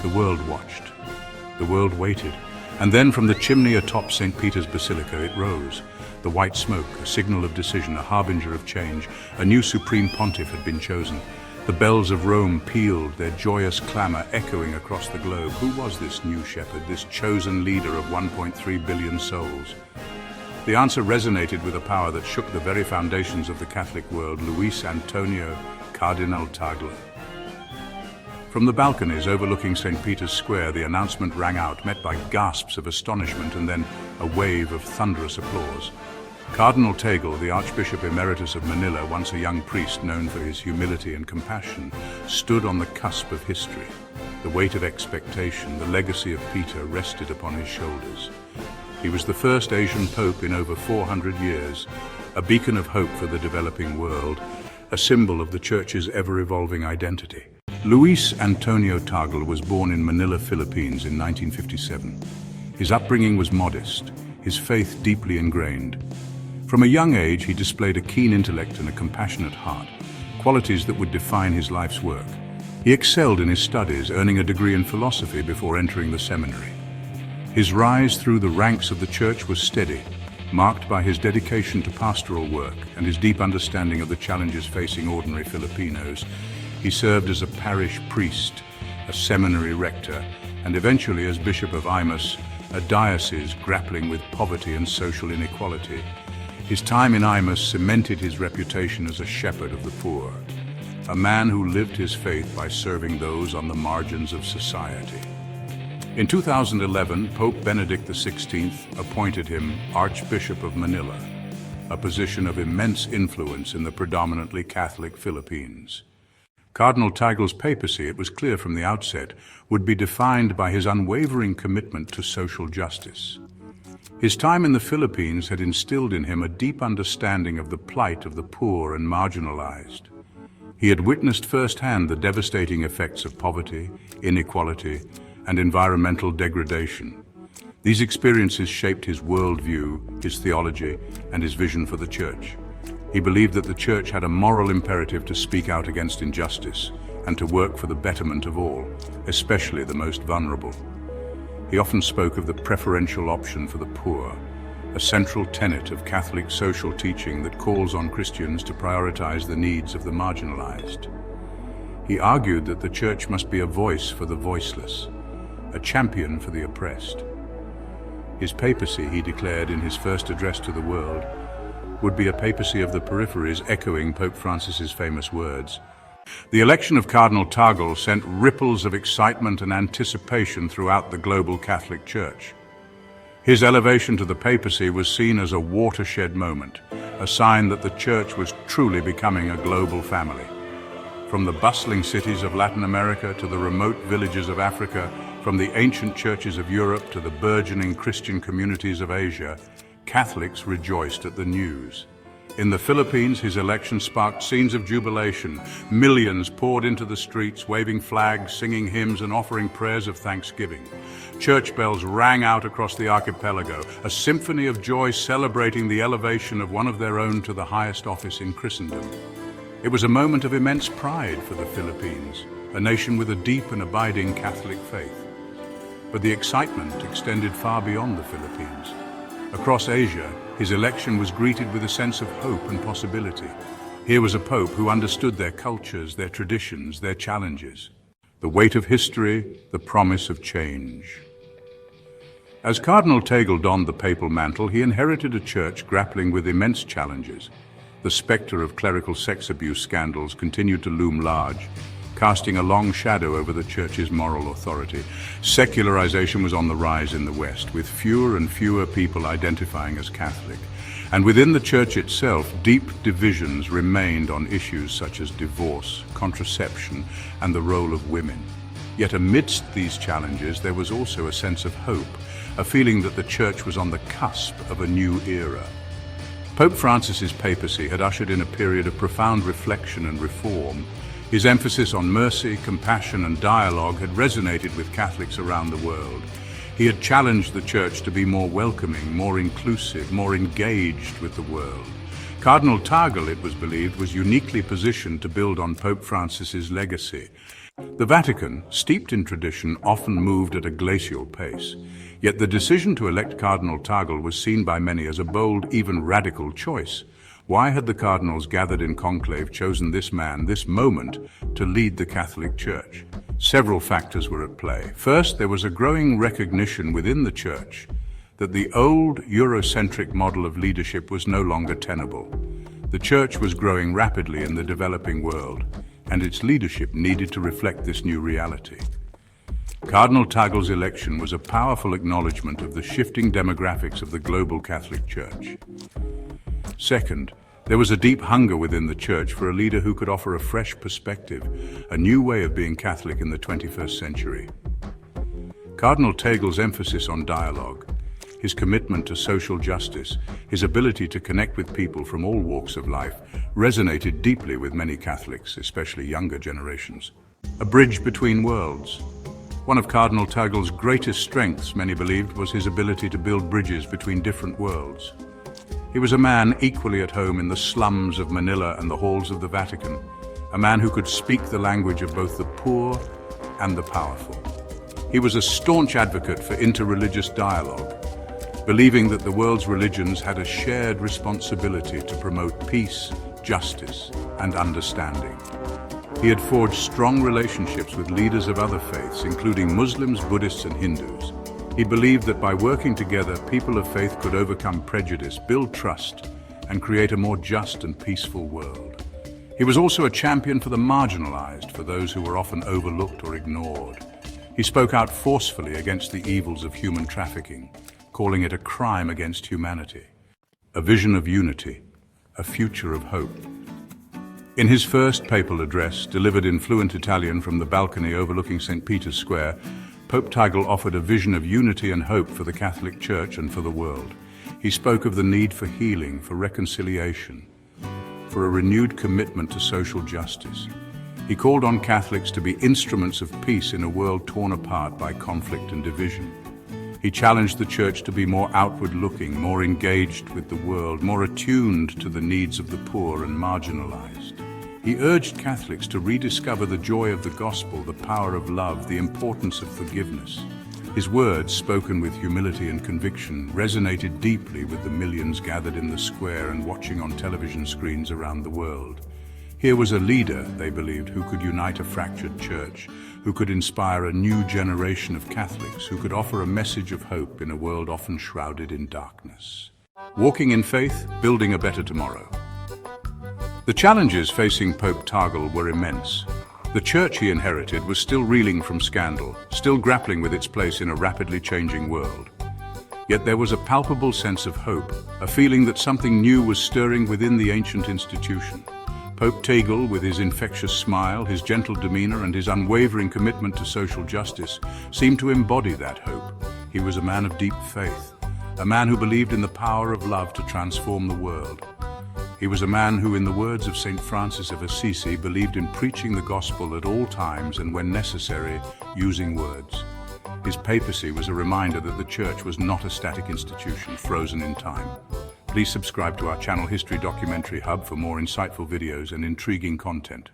The world watched. The world waited. And then from the chimney atop St. Peter's Basilica it rose. The white smoke, a signal of decision, a harbinger of change. A new supreme pontiff had been chosen. The bells of Rome pealed, their joyous clamor echoing across the globe. Who was this new shepherd, this chosen leader of 1.3 billion souls? The answer resonated with a power that shook the very foundations of the Catholic world: Luis Antonio Cardinal Tagle. From the balconies overlooking St. Peter's Square, the announcement rang out, met by gasps of astonishment and then a wave of thunderous applause. Cardinal Tagle, the Archbishop Emeritus of Manila, once a young priest known for his humility and compassion, stood on the cusp of history. The weight of expectation, the legacy of Peter, rested upon his shoulders. He was the first Asian pope in over 400 years, a beacon of hope for the developing world, a symbol of the Church's ever-evolving identity. Luis Antonio Tagle was born in Manila, Philippines in 1957. His upbringing was modest, his faith deeply ingrained. From a young age, he displayed a keen intellect and a compassionate heart, qualities that would define his life's work. He excelled in his studies, earning a degree in philosophy before entering the seminary. His rise through the ranks of the Church was steady, marked by his dedication to pastoral work and his deep understanding of the challenges facing ordinary Filipinos. He served as a parish priest, a seminary rector, and eventually as Bishop of Imus, a diocese grappling with poverty and social inequality. His time in Imus cemented his reputation as a shepherd of the poor, a man who lived his faith by serving those on the margins of society. In 2011, Pope Benedict XVI appointed him Archbishop of Manila, a position of immense influence in the predominantly Catholic Philippines. Cardinal Tagle's papacy, it was clear from the outset, would be defined by his unwavering commitment to social justice. His time in the Philippines had instilled in him a deep understanding of the plight of the poor and marginalized. He had witnessed firsthand the devastating effects of poverty, inequality, and environmental degradation. These experiences shaped his worldview, his theology, and his vision for the Church. He believed that the Church had a moral imperative to speak out against injustice and to work for the betterment of all, especially the most vulnerable. He often spoke of the preferential option for the poor, a central tenet of Catholic social teaching that calls on Christians to prioritize the needs of the marginalized. He argued that the Church must be a voice for the voiceless, a champion for the oppressed. His papacy, he declared in his first address to the world, would be a papacy of the peripheries, echoing Pope Francis's famous words. The election of Cardinal Tagle sent ripples of excitement and anticipation throughout the global Catholic Church. His elevation to the papacy was seen as a watershed moment, a sign that the Church was truly becoming a global family. From the bustling cities of Latin America to the remote villages of Africa, from the ancient churches of Europe to the burgeoning Christian communities of Asia, Catholics rejoiced at the news. In the Philippines, his election sparked scenes of jubilation. Millions poured into the streets, waving flags, singing hymns, and offering prayers of thanksgiving. Church bells rang out across the archipelago, a symphony of joy celebrating the elevation of one of their own to the highest office in Christendom. It was a moment of immense pride for the Philippines, a nation with a deep and abiding Catholic faith. But the excitement extended far beyond the Philippines. Across Asia, his election was greeted with a sense of hope and possibility. Here was a pope who understood their cultures, their traditions, their challenges. The weight of history, the promise of change. As Cardinal Tagle donned the papal mantle, he inherited a church grappling with immense challenges. The specter of clerical sex abuse scandals continued to loom large, casting a long shadow over the Church's moral authority. Secularization was on the rise in the West, with fewer and fewer people identifying as Catholic. And within the Church itself, deep divisions remained on issues such as divorce, contraception, and the role of women. Yet amidst these challenges, there was also a sense of hope, a feeling that the Church was on the cusp of a new era. Pope Francis's papacy had ushered in a period of profound reflection and reform. His emphasis on mercy, compassion, and dialogue had resonated with Catholics around the world. He had challenged the Church to be more welcoming, more inclusive, more engaged with the world. Cardinal Tagle, it was believed, was uniquely positioned to build on Pope Francis's legacy. The Vatican, steeped in tradition, often moved at a glacial pace. Yet the decision to elect Cardinal Tagle was seen by many as a bold, even radical choice. Why had the cardinals gathered in conclave chosen this man, this moment, to lead the Catholic Church? Several factors were at play. First, there was a growing recognition within the Church that the old Eurocentric model of leadership was no longer tenable. The Church was growing rapidly in the developing world, and its leadership needed to reflect this new reality. Cardinal Tagle's election was a powerful acknowledgement of the shifting demographics of the global Catholic Church. Second, there was a deep hunger within the Church for a leader who could offer a fresh perspective, a new way of being Catholic in the 21st century. Cardinal Tagle's emphasis on dialogue, his commitment to social justice, his ability to connect with people from all walks of life, resonated deeply with many Catholics, especially younger generations. A bridge between worlds. One of Cardinal Tagle's greatest strengths, many believed, was his ability to build bridges between different worlds. He was a man equally at home in the slums of Manila and the halls of the Vatican, a man who could speak the language of both the poor and the powerful. He was a staunch advocate for interreligious dialogue, believing that the world's religions had a shared responsibility to promote peace, justice, and understanding. He had forged strong relationships with leaders of other faiths, including Muslims, Buddhists, and Hindus. He believed that by working together, people of faith could overcome prejudice, build trust, and create a more just and peaceful world. He was also a champion for the marginalized, for those who were often overlooked or ignored. He spoke out forcefully against the evils of human trafficking, calling it a crime against humanity. A vision of unity, a future of hope. In his first papal address, delivered in fluent Italian from the balcony overlooking St. Peter's Square, Pope Tagle offered a vision of unity and hope for the Catholic Church and for the world. He spoke of the need for healing, for reconciliation, for a renewed commitment to social justice. He called on Catholics to be instruments of peace in a world torn apart by conflict and division. He challenged the Church to be more outward-looking, more engaged with the world, more attuned to the needs of the poor and marginalized. He urged Catholics to rediscover the joy of the gospel, the power of love, the importance of forgiveness. His words, spoken with humility and conviction, resonated deeply with the millions gathered in the square and watching on television screens around the world. Here was a leader, they believed, who could unite a fractured church, who could inspire a new generation of Catholics, who could offer a message of hope in a world often shrouded in darkness. Walking in faith, building a better tomorrow. The challenges facing Pope Tagle were immense. The church he inherited was still reeling from scandal, still grappling with its place in a rapidly changing world. Yet there was a palpable sense of hope, a feeling that something new was stirring within the ancient institution. Pope Tagle, with his infectious smile, his gentle demeanor, and his unwavering commitment to social justice, seemed to embody that hope. He was a man of deep faith, a man who believed in the power of love to transform the world. He was a man who, in the words of St. Francis of Assisi, believed in preaching the gospel at all times and, when necessary, using words. His papacy was a reminder that the Church was not a static institution, frozen in time. Please subscribe to our channel History Documentary Hub for more insightful videos and intriguing content.